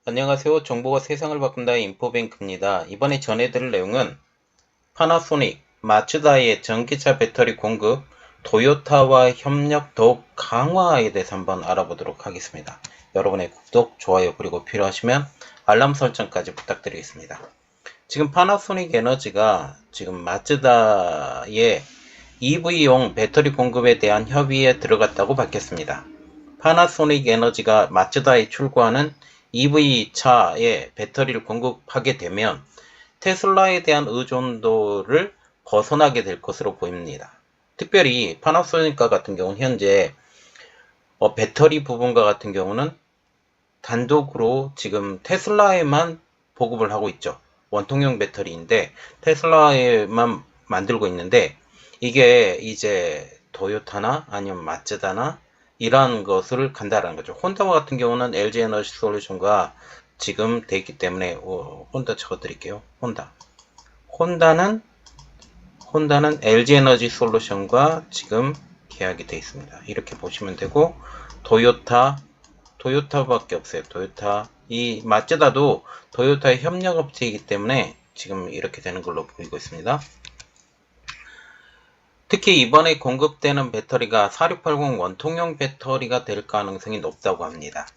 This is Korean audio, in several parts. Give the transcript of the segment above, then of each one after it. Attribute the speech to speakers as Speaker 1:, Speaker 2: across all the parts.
Speaker 1: 안녕하세요. 정보가 세상을 바꾼다의 인포뱅크입니다. 이번에 전해드릴 내용은 파나소닉, 마츠다의 전기차 배터리 공급, 토요타와 협력 더욱 강화에 대해서 한번 알아보도록 하겠습니다. 여러분의 구독, 좋아요, 그리고 필요하시면 알람 설정까지 부탁드리겠습니다. 지금 파나소닉 에너지가 지금 마츠다의 EV용 배터리 공급에 대한 협의에 들어갔다고 밝혔습니다. 파나소닉 에너지가 마츠다에 출고하는 EV차에 배터리를 공급하게 되면 테슬라에 대한 의존도를 벗어나게 될 것으로 보입니다. 특별히 파나소닉과 같은 경우는 현재 배터리 부분과 같은 경우는 단독으로 지금 테슬라에만 보급을 하고 있죠. 원통형 배터리인데 테슬라에만 만들고 있는데 이게 이제 토요타나 아니면 마츠다나 이러한 것을 간다라는 거죠. 혼다와 같은 경우는 LG 에너지 솔루션과 지금 돼 있기 때문에 혼다 적어드릴게요. 혼다는 LG 에너지 솔루션과 지금 계약이 돼 있습니다. 이렇게 보시면 되고 토요타밖에 없어요. 이 마츠다도 토요타의 협력업체이기 때문에 지금 이렇게 되는 걸로 보이고 있습니다. 특히 이번에 공급되는 배터리가 4680 원통형 배터리가 될 가능성이 높다고 합니다.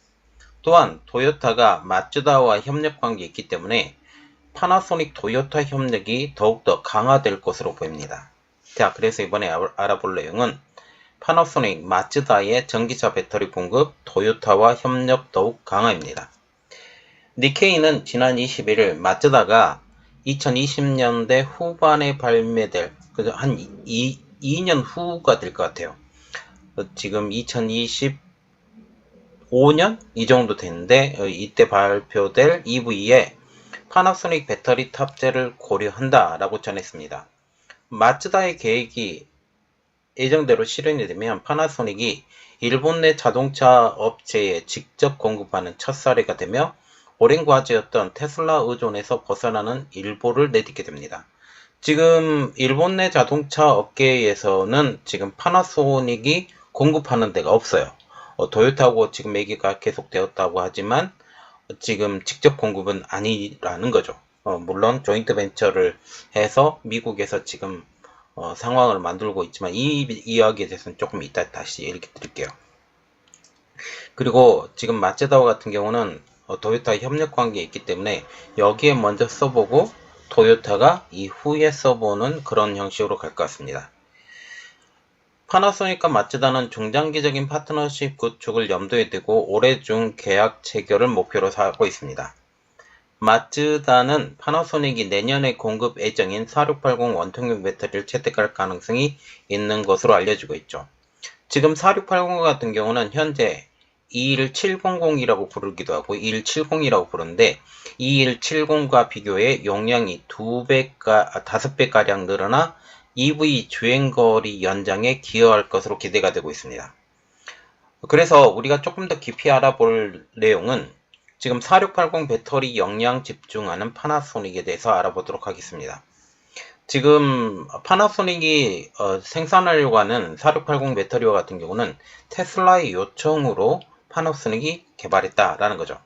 Speaker 1: 또한 토요타가 마츠다와 협력 관계에 있기 때문에 파나소닉 토요타 협력이 더욱더 강화될 것으로 보입니다. 자, 그래서 이번에 알아볼 내용은 파나소닉, 마츠다의 전기차 배터리 공급, 토요타와 협력 더욱 강화입니다. 니케이는 지난 21일 마츠다가 2020년대 후반에 발매될 한 2년 후가 될 것 같아요. 지금 2025년 이 정도 됐는데 이때 발표될 EV에 파나소닉 배터리 탑재를 고려한다라고 전했습니다. 마츠다의 계획이 예정대로 실현이 되면 파나소닉이 일본 내 자동차 업체에 직접 공급하는 첫 사례가 되며 오랜 과제였던 테슬라 의존에서 벗어나는 일보를 내딛게 됩니다. 지금 일본 내 자동차 업계에서는 지금 파나소닉이 공급하는 데가 없어요. 토요타하고 지금 얘기가 계속되었다고 하지만 지금 직접 공급은 아니라는 거죠. 물론 조인트 벤처를 해서 미국에서 지금 상황을 만들고 있지만 이 이야기에 대해서는 조금 이따 다시 얘기 드릴게요. 그리고 지금 마츠다와 같은 경우는 토요타 협력 관계에 있기 때문에 여기에 먼저 써보고 토요타가 이후에 써보는 그런 형식으로 갈 것 같습니다. 파나소닉과 마츠다는 중장기적인 파트너십 구축을 염두에 두고 올해 중 계약 체결을 목표로 하고 있습니다. 마츠다는 파나소닉이 내년에 공급 예정인 4680 원통형 배터리를 채택할 가능성이 있는 것으로 알려지고 있죠. 지금 4680 같은 경우는 현재 21700이라고 부르기도 하고 2170이라고 부르는데 2170과 비교해 용량이 5배가량 늘어나 EV 주행거리 연장에 기여할 것으로 기대가 되고 있습니다. 그래서 우리가 조금 더 깊이 알아볼 내용은 지금 4680 배터리 용량 집중하는 파나소닉에 대해서 알아보도록 하겠습니다. 지금 파나소닉이 생산하려고 하는 4680 배터리와 같은 경우는 테슬라의 요청으로 파나소닉이 개발했다라는 거죠.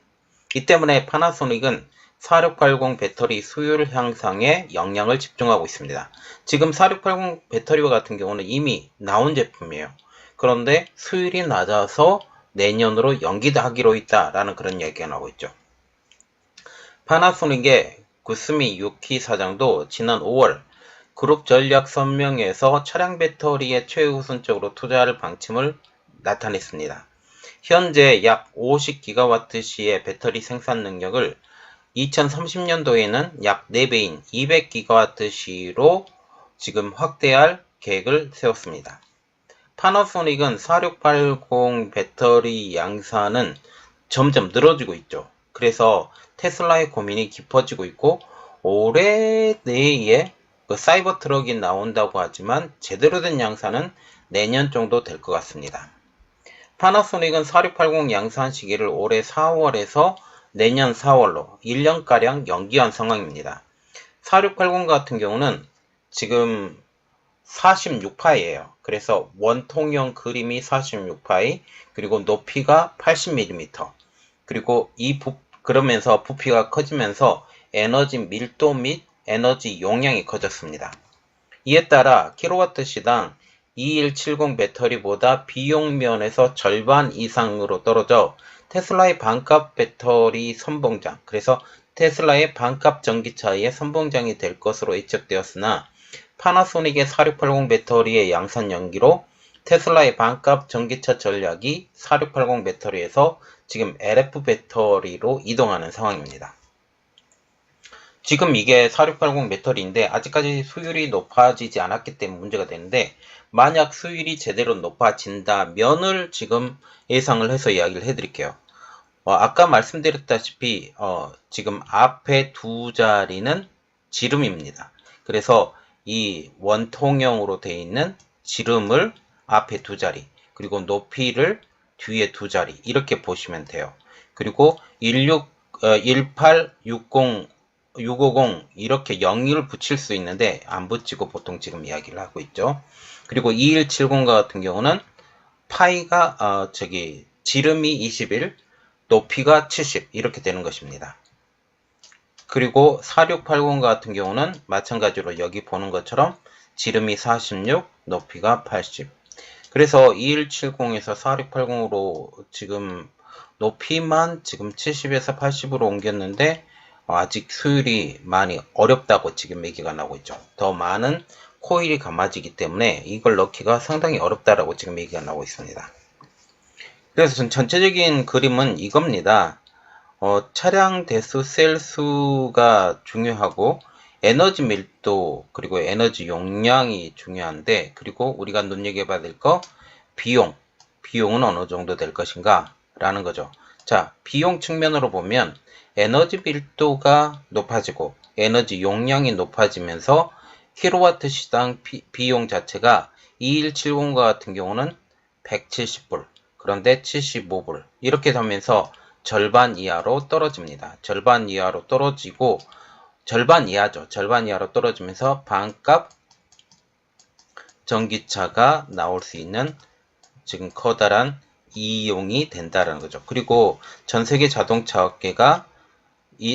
Speaker 1: 이 때문에 파나소닉은 4680 배터리 수율 향상에 역량을 집중하고 있습니다. 지금 4680 배터리와 같은 경우는 이미 나온 제품이에요. 그런데 수율이 낮아서 내년으로 연기하기로 있다라는 그런 얘기가 나오고 있죠. 파나소닉의 구스미 유키 사장도 지난 5월 그룹 전략 선명에서 차량 배터리에 최우선적으로 투자할 방침을 나타냈습니다. 현재 약 50GWh의 배터리 생산 능력을 2030년도에는 약 4배인 200GWh로 지금 확대할 계획을 세웠습니다. 파나소닉은 4680 배터리 양산은 점점 늘어지고 있죠. 그래서 테슬라의 고민이 깊어지고 있고 올해 내에 사이버 트럭이 나온다고 하지만 제대로 된 양산은 내년 정도 될 것 같습니다. 파나소닉은 4680 양산 시기를 올해 4월에서 내년 4월로 1년가량 연기한 상황입니다. 4680 같은 경우는 지금 46파이예요. 그래서 원통형 그림이 46파이, 그리고 높이가 80mm, 그리고 이 그러면서 부피가 커지면서 에너지 밀도 및 에너지 용량이 커졌습니다. 이에 따라 킬로와트 시당 2170 배터리보다 비용 면에서 절반 이상으로 떨어져 테슬라의 반값 배터리 선봉장, 그래서 테슬라의 반값 전기차의 선봉장이 될 것으로 예측되었으나 파나소닉의 4680 배터리의 양산 연기로 테슬라의 반값 전기차 전략이 4680 배터리에서 지금 LF 배터리로 이동하는 상황입니다. 지금 이게 4680 배터리인데 아직까지 수율이 높아지지 않았기 때문에 문제가 되는데, 만약 수율이 제대로 높아진다면을 지금 예상을 해서 이야기를 해드릴게요. 아까 말씀드렸다시피 지금 앞에 두 자리는 지름입니다. 그래서 이 원통형으로 되어 있는 지름을 앞에 두 자리, 그리고 높이를 뒤에 두 자리, 이렇게 보시면 돼요. 그리고 1860 650 이렇게 0을 붙일 수 있는데 안 붙이고 보통 지금 이야기를 하고 있죠. 그리고 2170 같은 경우는 파이가 지름이 21, 높이가 70 이렇게 되는 것입니다. 그리고 4680 같은 경우는 마찬가지로 여기 보는 것처럼 지름이 46, 높이가 80. 그래서 2170에서 4680으로 지금 높이만 지금 70에서 80으로 옮겼는데 아직 수율이 많이 어렵다고 지금 얘기가 나오고 있죠. 더 많은 코일이 감아지기 때문에 이걸 넣기가 상당히 어렵다라고 지금 얘기가 나오고 있습니다. 그래서 전체적인 그림은 이겁니다. 차량 대수, 셀 수가 중요하고 에너지 밀도, 그리고 에너지 용량이 중요한데, 그리고 우리가 눈여겨봐야 될 거 비용은 어느 정도 될 것인가 라는 거죠. 자, 비용 측면으로 보면 에너지 밀도가 높아지고 에너지 용량이 높아지면서 킬로와트 시당 비용 자체가 2170 같은 경우는 170불, 그런데 75불 이렇게 되면서 절반 이하로 떨어집니다. 절반 이하로 떨어지고, 절반 이하로 떨어지면서 반값 전기차가 나올 수 있는 지금 커다란 이용이 된다는 거죠. 그리고 전 세계 자동차 업계가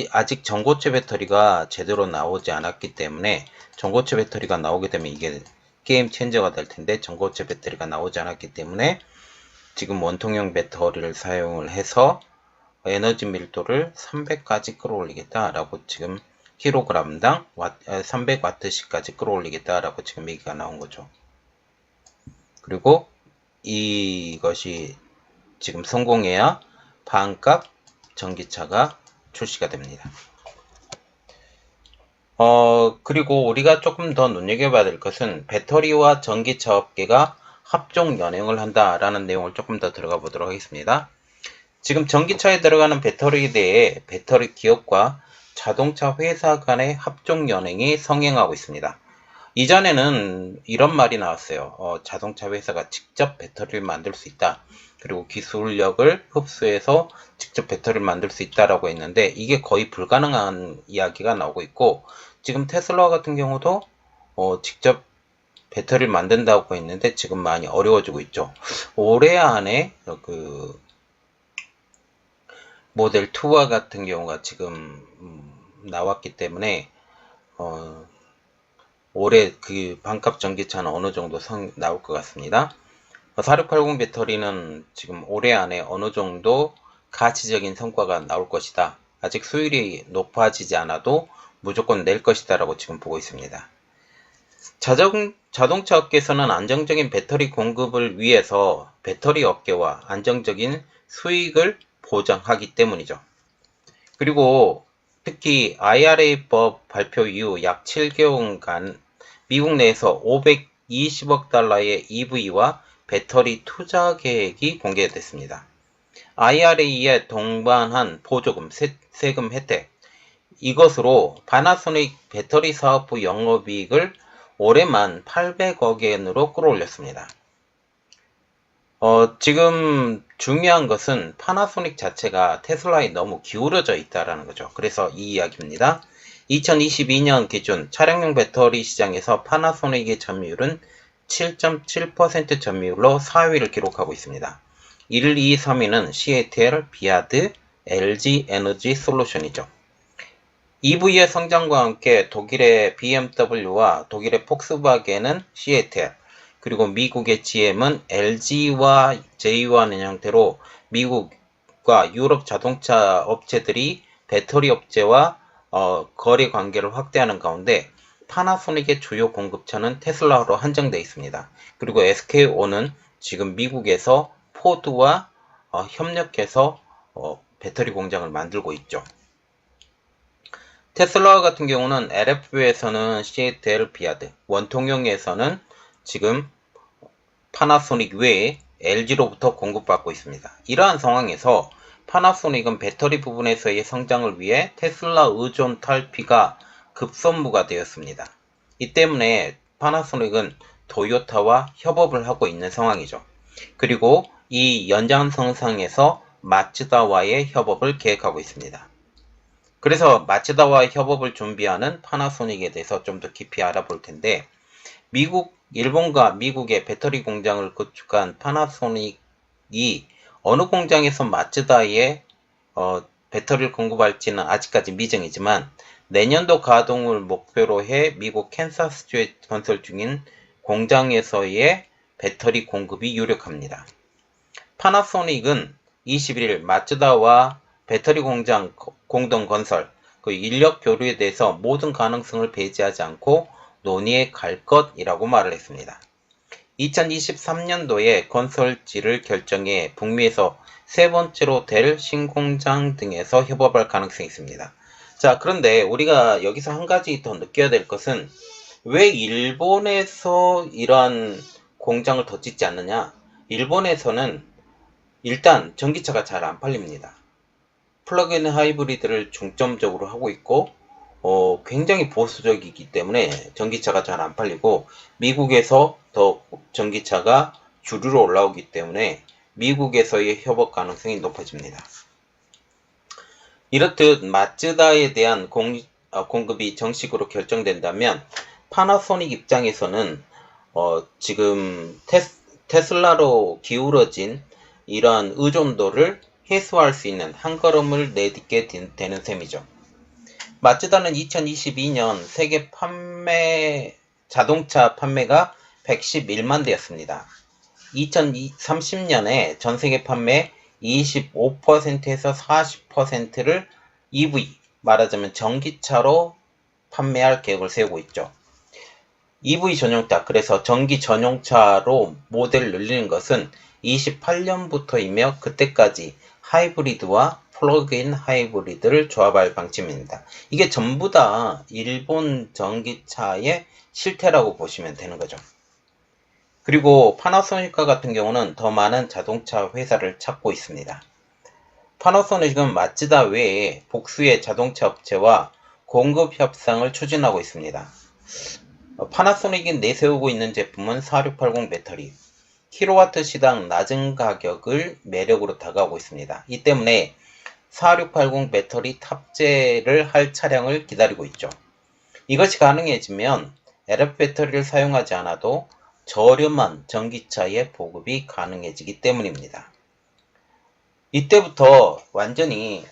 Speaker 1: 아직 전고체 배터리가 제대로 나오지 않았기 때문에, 전고체 배터리가 나오게 되면 이게 게임 체인저가 될 텐데, 전고체 배터리가 나오지 않았기 때문에 지금 원통형 배터리를 사용을 해서 에너지 밀도를 300까지 끌어올리겠다라고 지금 킬로그램당 300와트씩까지 끌어올리겠다라고 지금 얘기가 나온 거죠. 그리고 이것이 지금 성공해야 반값 전기차가 출시가 됩니다. 그리고 우리가 조금 더 눈여겨봐야 될 것은 배터리와 전기차 업계가 합종 연행을 한다라는 내용을 조금 더 들어가 보도록 하겠습니다. 지금 전기차에 들어가는 배터리에 대해 배터리 기업과 자동차 회사 간의 합종 연행이 성행하고 있습니다. 이전에는 이런 말이 나왔어요. 자동차 회사가 직접 배터리를 만들 수 있다. 그리고 기술력을 흡수해서 직접 배터리를 만들 수 있다라고 했는데, 이게 거의 불가능한 이야기가 나오고 있고, 지금 테슬라 같은 경우도 직접 배터리를 만든다고 했는데 지금 많이 어려워지고 있죠. 올해 안에 그 모델 2와 같은 경우가 지금 나왔기 때문에 올해 그 반값 전기차는 어느 정도 나올 것 같습니다. 4680 배터리는 지금 올해 안에 어느 정도 가치적인 성과가 나올 것이다. 아직 수율이 높아지지 않아도 무조건 낼 것이다 라고 지금 보고 있습니다. 자동차 업계에서는 안정적인 배터리 공급을 위해서 배터리 업계와 안정적인 수익을 보장하기 때문이죠. 그리고 특히 IRA법 발표 이후 약 7개월간 미국 내에서 520억 달러의 EV와 배터리 투자 계획이 공개됐습니다. IRA에 동반한 보조금, 세금 혜택, 이것으로 파나소닉 배터리 사업부 영업이익을 올해만 800억엔으로 끌어올렸습니다. 지금 중요한 것은 파나소닉 자체가 테슬라에 너무 기울어져 있다는 거죠. 그래서 이 이야기입니다. 2022년 기준 차량용 배터리 시장에서 파나소닉의 점유율은 7.7% 점유율로 4위를 기록하고 있습니다. 1, 2, 3위는 CATL, 비아드, LG 에너지 솔루션이죠. EV의 성장과 함께 독일의 BMW와 독일의 폭스바겐은 CATL, 그리고 미국의 GM은 LG와 J와는 형태로 미국과 유럽 자동차 업체들이 배터리 업체와 거래 관계를 확대하는 가운데 파나소닉의 주요 공급처는 테슬라로 한정되어 있습니다. 그리고 SKO는 지금 미국에서 포드와 협력해서 배터리 공장을 만들고 있죠. 테슬라 같은 경우는 LF에서는 CATL, 비아드, 원통형에서는 지금 파나소닉 외에 LG로부터 공급받고 있습니다. 이러한 상황에서 파나소닉은 배터리 부분에서의 성장을 위해 테슬라 의존 탈피가 급선무가 되었습니다. 이 때문에 파나소닉은 도요타와 협업을 하고 있는 상황이죠. 그리고 이 연장선상에서 마츠다와의 협업을 계획하고 있습니다. 그래서 마츠다와의 협업을 준비하는 파나소닉에 대해서 좀 더 깊이 알아볼 텐데, 일본과 미국의 배터리 공장을 구축한 파나소닉이 어느 공장에서 마츠다에 배터리를 공급할지는 아직까지 미정이지만, 내년도 가동을 목표로 해 미국 캔사스주에 건설 중인 공장에서의 배터리 공급이 유력합니다. 파나소닉은 21일 마츠다와 배터리 공장 공동 건설, 그 인력 교류에 대해서 모든 가능성을 배제하지 않고 논의해 갈 것이라고 말을 했습니다. 2023년도에 건설지를 결정해 북미에서 세 번째로 될 신공장 등에서 협업할 가능성이 있습니다. 자, 그런데 우리가 여기서 한 가지 더 느껴야 될 것은 왜 일본에서 이러한 공장을 더 짓지 않느냐? 일본에서는 일단 전기차가 잘 안 팔립니다. 플러그인 하이브리드를 중점적으로 하고 있고 굉장히 보수적이기 때문에 전기차가 잘 안 팔리고, 미국에서 더 전기차가 주류로 올라오기 때문에 미국에서의 협업 가능성이 높아집니다. 이렇듯 마츠다에 대한 공급이 정식으로 결정된다면 파나소닉 입장에서는 지금 테슬라로 기울어진 이러한 의존도를 해소할 수 있는 한 걸음을 내딛게 되는 셈이죠. 마츠다는 2022년 세계 자동차 판매가 111만 대였습니다. 2030년에 전 세계 판매 25%에서 40%를 EV, 말하자면 전기차로 판매할 계획을 세우고 있죠. EV 전용차, 그래서 전기 전용차로 모델을 늘리는 것은 28년부터이며 그때까지 하이브리드와 플러그인 하이브리드를 조합할 방침입니다. 이게 전부 다 일본 전기차의 실태라고 보시면 되는 거죠. 그리고 파나소닉과 같은 경우는 더 많은 자동차 회사를 찾고 있습니다. 파나소닉은 마츠다 외에 복수의 자동차 업체와 공급 협상을 추진하고 있습니다. 파나소닉이 내세우고 있는 제품은 4680 배터리, 킬로와트 시당 낮은 가격을 매력으로 다가오고 있습니다. 이 때문에 4680 배터리 탑재를 할 차량을 기다리고 있죠. 이것이 가능해지면 LF 배터리를 사용하지 않아도 저렴한 전기차의 보급이 가능해지기 때문입니다. 이때부터 완전히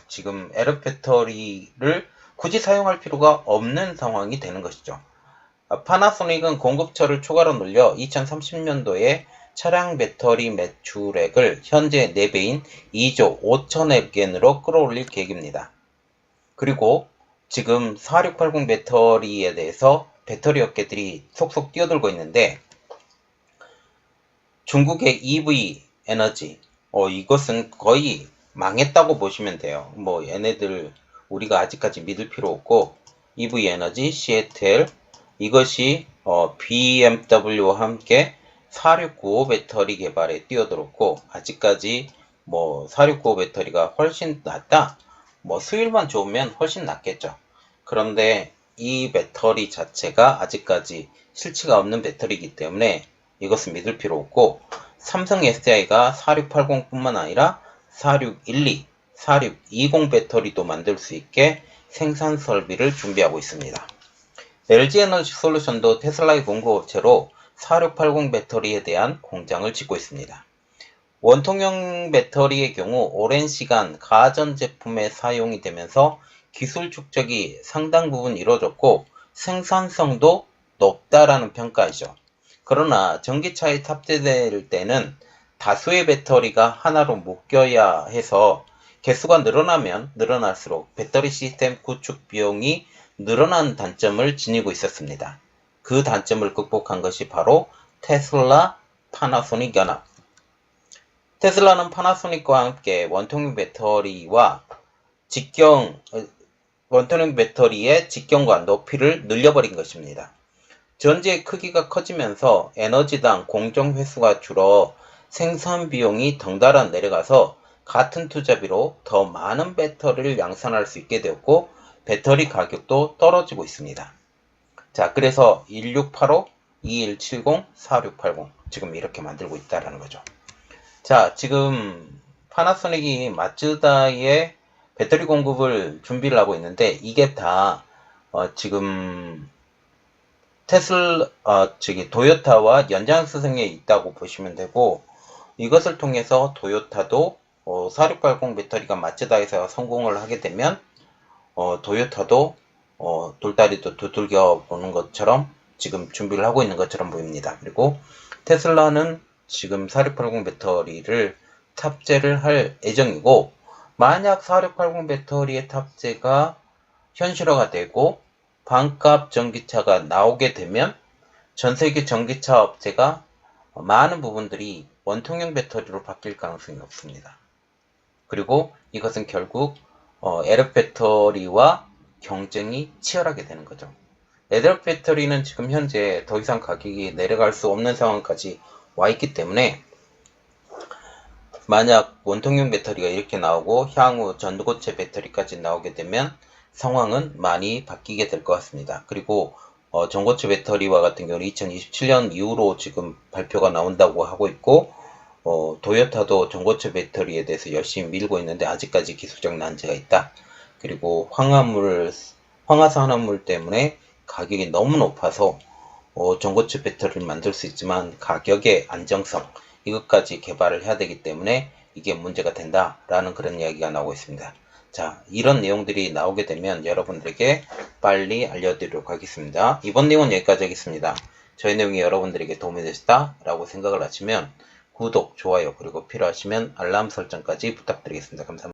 Speaker 1: 지금 LF 배터리를 굳이 사용할 필요가 없는 상황이 되는 것이죠. 파나소닉은 공급처를 추가로 늘려 2030년도에 차량 배터리 매출액을 현재 4배인 2조 5천억 엔으로 끌어올릴 계획입니다. 그리고 지금 4680 배터리에 대해서 배터리 업계들이 속속 뛰어들고 있는데, 중국의 EV 에너지, 이것은 거의 망했다고 보시면 돼요. 얘네들 우리가 아직까지 믿을 필요 없고, EV 에너지, CATL, 이것이 BMW와 함께 4695 배터리 개발에 뛰어들었고, 아직까지 4695 배터리가 훨씬 낫다? 수율만 좋으면 훨씬 낫겠죠. 그런데 이 배터리 자체가 아직까지 실체가 없는 배터리이기 때문에 이것은 믿을 필요 없고, 삼성 SDI가 4680뿐만 아니라 4612, 4620 배터리도 만들 수 있게 생산 설비를 준비하고 있습니다. LG 에너지 솔루션도 테슬라의 공급업체로 4680 배터리에 대한 공장을 짓고 있습니다. 원통형 배터리의 경우 오랜 시간 가전제품에 사용이 되면서 기술 축적이 상당 부분 이루어졌고 생산성도 높다라는 평가이죠. 그러나 전기차에 탑재될 때는 다수의 배터리가 하나로 묶여야 해서 개수가 늘어나면 늘어날수록 배터리 시스템 구축 비용이 늘어나는 단점을 지니고 있었습니다. 그 단점을 극복한 것이 바로 테슬라 파나소닉 연합. 테슬라는 파나소닉과 함께 원통형 배터리의 직경과 높이를 늘려버린 것입니다. 전지의 크기가 커지면서 에너지당 공정 횟수가 줄어 생산 비용이 덩달아 내려가서 같은 투자비로 더 많은 배터리를 양산할 수 있게 되었고 배터리 가격도 떨어지고 있습니다. 자, 그래서 1685, 2170, 4680 지금 이렇게 만들고 있다는 거죠. 자, 지금 파나소닉이 마츠다의 배터리 공급을 준비를 하고 있는데 이게 다 지금 도요타와 연장수생에 있다고 보시면 되고 이것을 통해서 도요타도 4680 배터리가 마츠다에서 성공을 하게 되면 도요타도 돌다리도 두들겨 보는 것처럼 지금 준비를 하고 있는 것처럼 보입니다. 그리고 테슬라는 지금 4680 배터리를 탑재를 할 예정이고 만약 4680 배터리의 탑재가 현실화가 되고 반값 전기차가 나오게 되면 전세계 전기차 업체가 많은 부분들이 원통형 배터리로 바뀔 가능성이 높습니다. 그리고 이것은 결국 LF 배터리와 경쟁이 치열하게 되는 거죠. LF 배터리는 지금 현재 더 이상 가격이 내려갈 수 없는 상황까지 와 있기 때문에 만약 원통형 배터리가 이렇게 나오고 향후 전고체 배터리까지 나오게 되면 상황은 많이 바뀌게 될 것 같습니다. 그리고 전고체 배터리와 같은 경우는 2027년 이후로 지금 발표가 나온다고 하고 있고 도요타도 전고체 배터리에 대해서 열심히 밀고 있는데 아직까지 기술적 난제가 있다. 그리고 황화산화물 때문에 가격이 너무 높아서 전고체 배터리를 만들 수 있지만 가격의 안정성 이것까지 개발을 해야 되기 때문에 이게 문제가 된다라는 그런 이야기가 나오고 있습니다. 자, 이런 내용들이 나오게 되면 여러분들에게 빨리 알려드리도록 하겠습니다. 이번 내용은 여기까지 하겠습니다. 저희 내용이 여러분들에게 도움이 되셨다라고 생각을 하시면 구독, 좋아요, 그리고 필요하시면 알람 설정까지 부탁드리겠습니다. 감사합니다.